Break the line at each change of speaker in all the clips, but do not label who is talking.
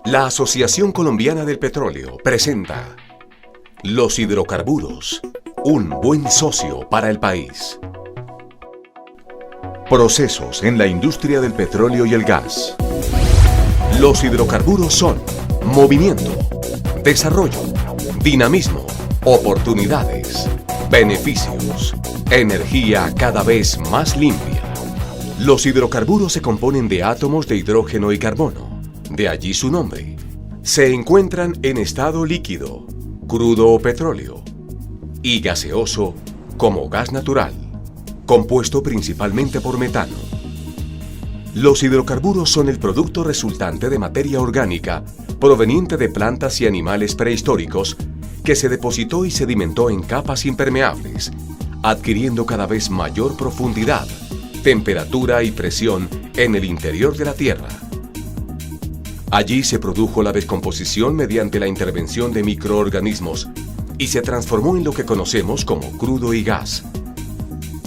La Asociación Colombiana del Petróleo presenta Los hidrocarburos, un buen socio para el país. Procesos en la industria del petróleo y el gas. Los hidrocarburos son movimiento, desarrollo, dinamismo, oportunidades, beneficios, energía cada vez más limpia. Los hidrocarburos se componen de átomos de hidrógeno y carbono, de allí su nombre. Se encuentran en estado líquido, crudo o petróleo, y gaseoso como gas natural, compuesto principalmente por metano. Los hidrocarburos son el producto resultante de materia orgánica proveniente de plantas y animales prehistóricos que se depositó y sedimentó en capas impermeables, adquiriendo cada vez mayor profundidad, temperatura y presión en el interior de la Tierra. Allí se produjo la descomposición mediante la intervención de microorganismos y se transformó en lo que conocemos como crudo y gas.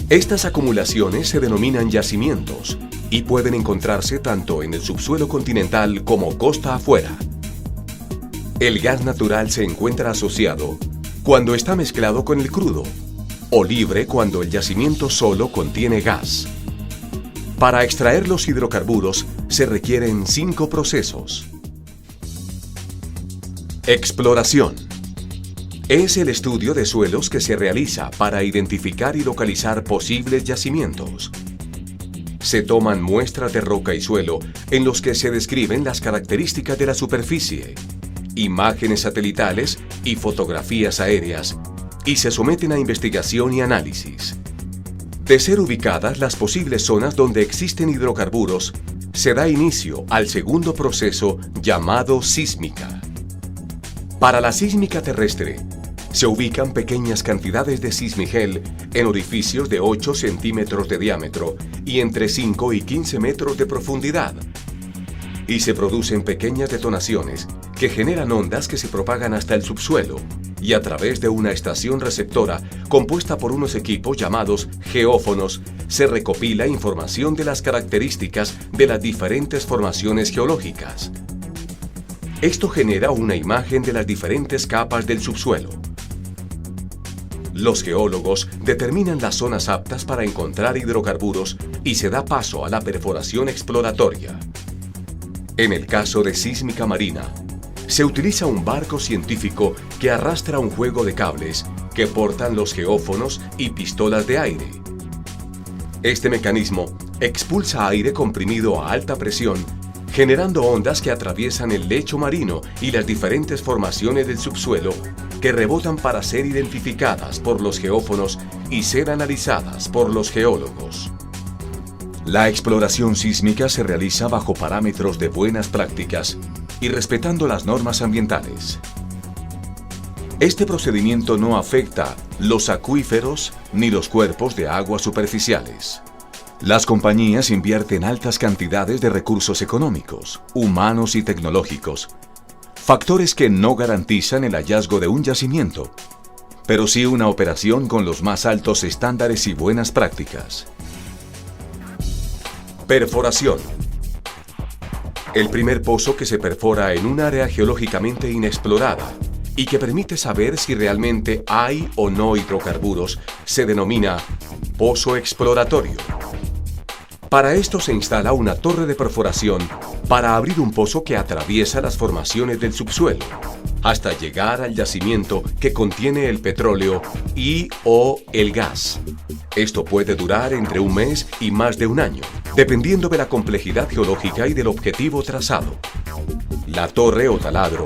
Estas acumulaciones se denominan yacimientos y pueden encontrarse tanto en el subsuelo continental como costa afuera. El gas natural se encuentra asociado cuando está mezclado con el crudo o libre cuando el yacimiento solo contiene gas. Para extraer los hidrocarburos se requieren 5 procesos. Exploración. Es el estudio de suelos que se realiza para identificar y localizar posibles yacimientos. Se toman muestras de roca y suelo en los que se describen las características de la superficie, imágenes satelitales y fotografías aéreas, y se someten a investigación y análisis. De ser ubicadas las posibles zonas donde existen hidrocarburos, se da inicio al segundo proceso llamado sísmica. Para la sísmica terrestre, se ubican pequeñas cantidades de sismigel en orificios de 8 centímetros de diámetro y entre 5 y 15 metros de profundidad. Y se producen pequeñas detonaciones que generan ondas que se propagan hasta el subsuelo y a través de una estación receptora compuesta por unos equipos llamados geófonos se recopila información de las características de las diferentes formaciones geológicas. Esto genera una imagen de las diferentes capas del subsuelo. Los geólogos determinan las zonas aptas para encontrar hidrocarburos y se da paso a la perforación exploratoria. En el caso de sísmica marina, se utiliza un barco científico que arrastra un juego de cables que portan los geófonos y pistolas de aire. Este mecanismo expulsa aire comprimido a alta presión, generando ondas que atraviesan el lecho marino y las diferentes formaciones del subsuelo que rebotan para ser identificadas por los geófonos y ser analizadas por los geólogos. La exploración sísmica se realiza bajo parámetros de buenas prácticas y respetando las normas ambientales. Este procedimiento no afecta los acuíferos ni los cuerpos de agua superficiales. Las compañías invierten altas cantidades de recursos económicos, humanos y tecnológicos, factores que no garantizan el hallazgo de un yacimiento, pero sí una operación con los más altos estándares y buenas prácticas. Perforación. El primer pozo que se perfora en un área geológicamente inexplorada y que permite saber si realmente hay o no hidrocarburos se denomina pozo exploratorio. Para esto se instala una torre de perforación para abrir un pozo que atraviesa las formaciones del subsuelo, hasta llegar al yacimiento que contiene el petróleo y/o el gas. Esto puede durar entre un mes y más de un año, dependiendo de la complejidad geológica y del objetivo trazado. La torre o taladro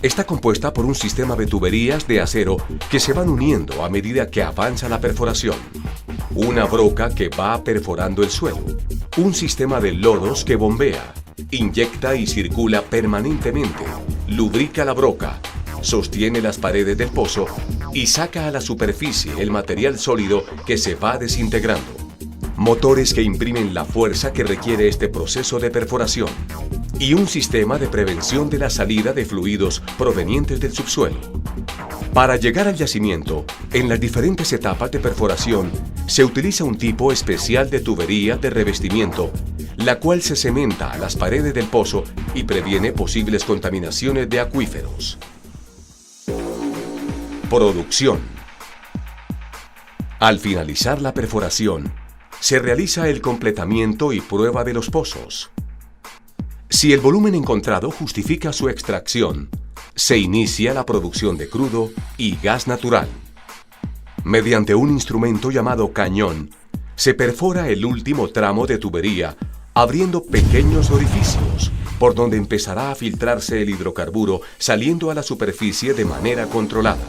está compuesta por un sistema de tuberías de acero que se van uniendo a medida que avanza la perforación, una broca que va perforando el suelo, un sistema de lodos que bombea, inyecta y circula permanentemente, lubrica la broca, sostiene las paredes del pozo y saca a la superficie el material sólido que se va desintegrando. Motores que imprimen la fuerza que requiere este proceso de perforación y un sistema de prevención de la salida de fluidos provenientes del subsuelo. Para llegar al yacimiento, en las diferentes etapas de perforación, se utiliza un tipo especial de tubería de revestimiento, la cual se cementa a las paredes del pozo y previene posibles contaminaciones de acuíferos. Producción. Al finalizar la perforación, se realiza el completamiento y prueba de los pozos. Si el volumen encontrado justifica su extracción, se inicia la producción de crudo y gas natural. Mediante un instrumento llamado cañón, se perfora el último tramo de tubería, abriendo pequeños orificios, por donde empezará a filtrarse el hidrocarburo saliendo a la superficie de manera controlada.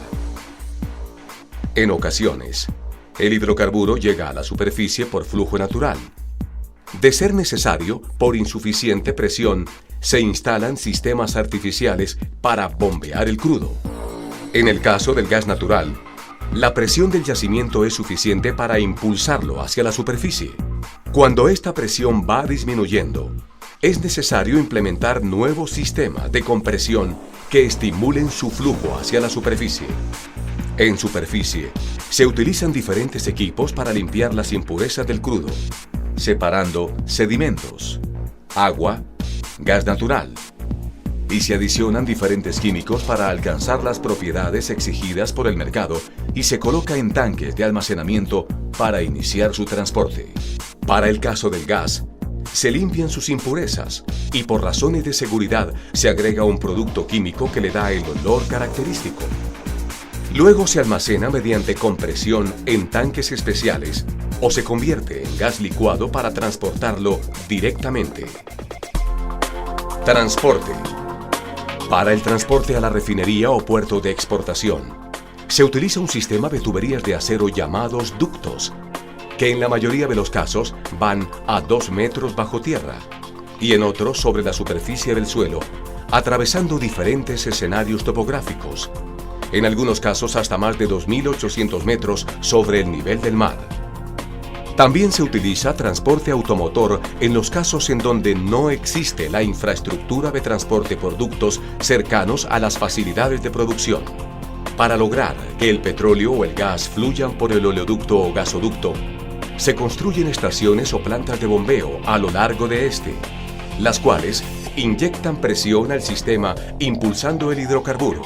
En ocasiones, el hidrocarburo llega a la superficie por flujo natural. De ser necesario, por insuficiente presión, se instalan sistemas artificiales para bombear el crudo. En el caso del gas natural, la presión del yacimiento es suficiente para impulsarlo hacia la superficie. Cuando esta presión va disminuyendo, es necesario implementar nuevos sistemas de compresión que estimulen su flujo hacia la superficie. En superficie, se utilizan diferentes equipos para limpiar las impurezas del crudo, separando sedimentos, agua, gas natural, y se adicionan diferentes químicos para alcanzar las propiedades exigidas por el mercado y se coloca en tanques de almacenamiento para iniciar su transporte. Para el caso del gas, se limpian sus impurezas y por razones de seguridad se agrega un producto químico que le da el olor característico. Luego se almacena mediante compresión en tanques especiales o se convierte en gas licuado para transportarlo directamente. Transporte. Para el transporte a la refinería o puerto de exportación, se utiliza un sistema de tuberías de acero llamados ductos, que en la mayoría de los casos van a 2 metros bajo tierra y en otros sobre la superficie del suelo, atravesando diferentes escenarios topográficos, en algunos casos hasta más de 2.800 metros sobre el nivel del mar. También se utiliza transporte automotor en los casos en donde no existe la infraestructura de transporte por ductos cercanos a las facilidades de producción. Para lograr que el petróleo o el gas fluyan por el oleoducto o gasoducto, se construyen estaciones o plantas de bombeo a lo largo de este, las cuales inyectan presión al sistema impulsando el hidrocarburo.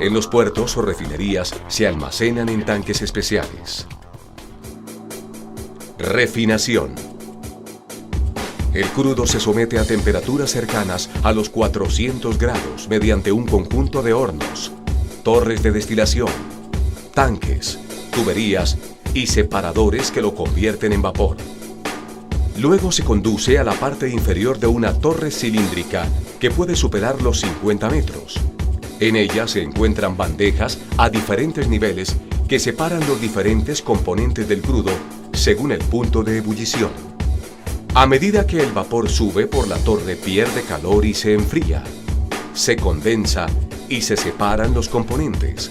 En los puertos o refinerías se almacenan en tanques especiales. Refinación. El crudo se somete a temperaturas cercanas a los 400 grados mediante un conjunto de hornos, torres de destilación, tanques, tuberías y separadores que lo convierten en vapor. Luego se conduce a la parte inferior de una torre cilíndrica que puede superar los 50 metros. En ella se encuentran bandejas a diferentes niveles que separan los diferentes componentes del crudo según el punto de ebullición. A medida que el vapor sube por la torre pierde calor y se enfría, se condensa y se separan los componentes,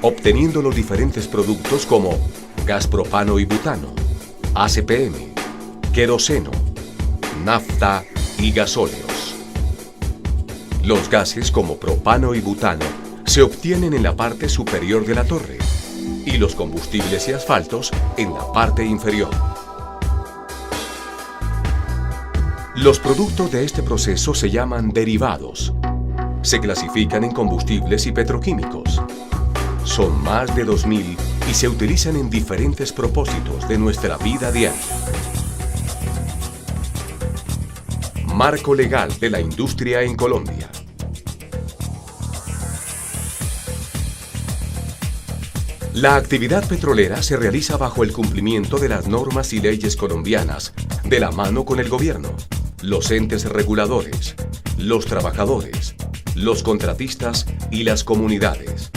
obteniendo los diferentes productos como gas propano y butano, ACPM, queroseno, nafta y gasóleos. Los gases como propano y butano se obtienen en la parte superior de la torre y los combustibles y asfaltos en la parte inferior. Los productos de este proceso se llaman derivados. Se clasifican en combustibles y petroquímicos. Son más de 2.000 y se utilizan en diferentes propósitos de nuestra vida diaria. Marco legal de la industria en Colombia. La actividad petrolera se realiza bajo el cumplimiento de las normas y leyes colombianas, de la mano con el gobierno, los entes reguladores, los trabajadores, los contratistas y las comunidades.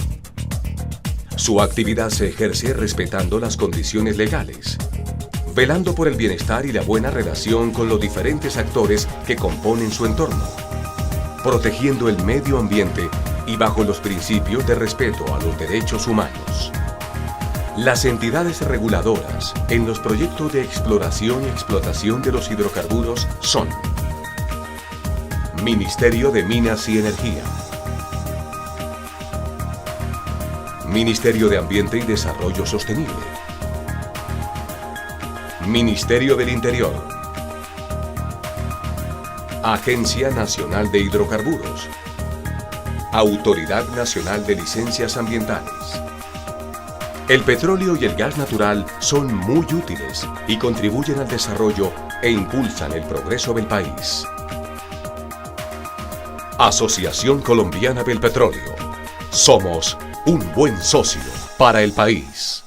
Su actividad se ejerce respetando las condiciones legales, velando por el bienestar y la buena relación con los diferentes actores que componen su entorno, protegiendo el medio ambiente y bajo los principios de respeto a los derechos humanos. Las entidades reguladoras en los proyectos de exploración y explotación de los hidrocarburos son Ministerio de Minas y Energía, Ministerio de Ambiente y Desarrollo Sostenible, Ministerio del Interior, Agencia Nacional de Hidrocarburos. Autoridad Nacional de Licencias Ambientales. El petróleo y el gas natural son muy útiles y contribuyen al desarrollo e impulsan el progreso del país. Asociación Colombiana del Petróleo. Somos un buen socio para el país.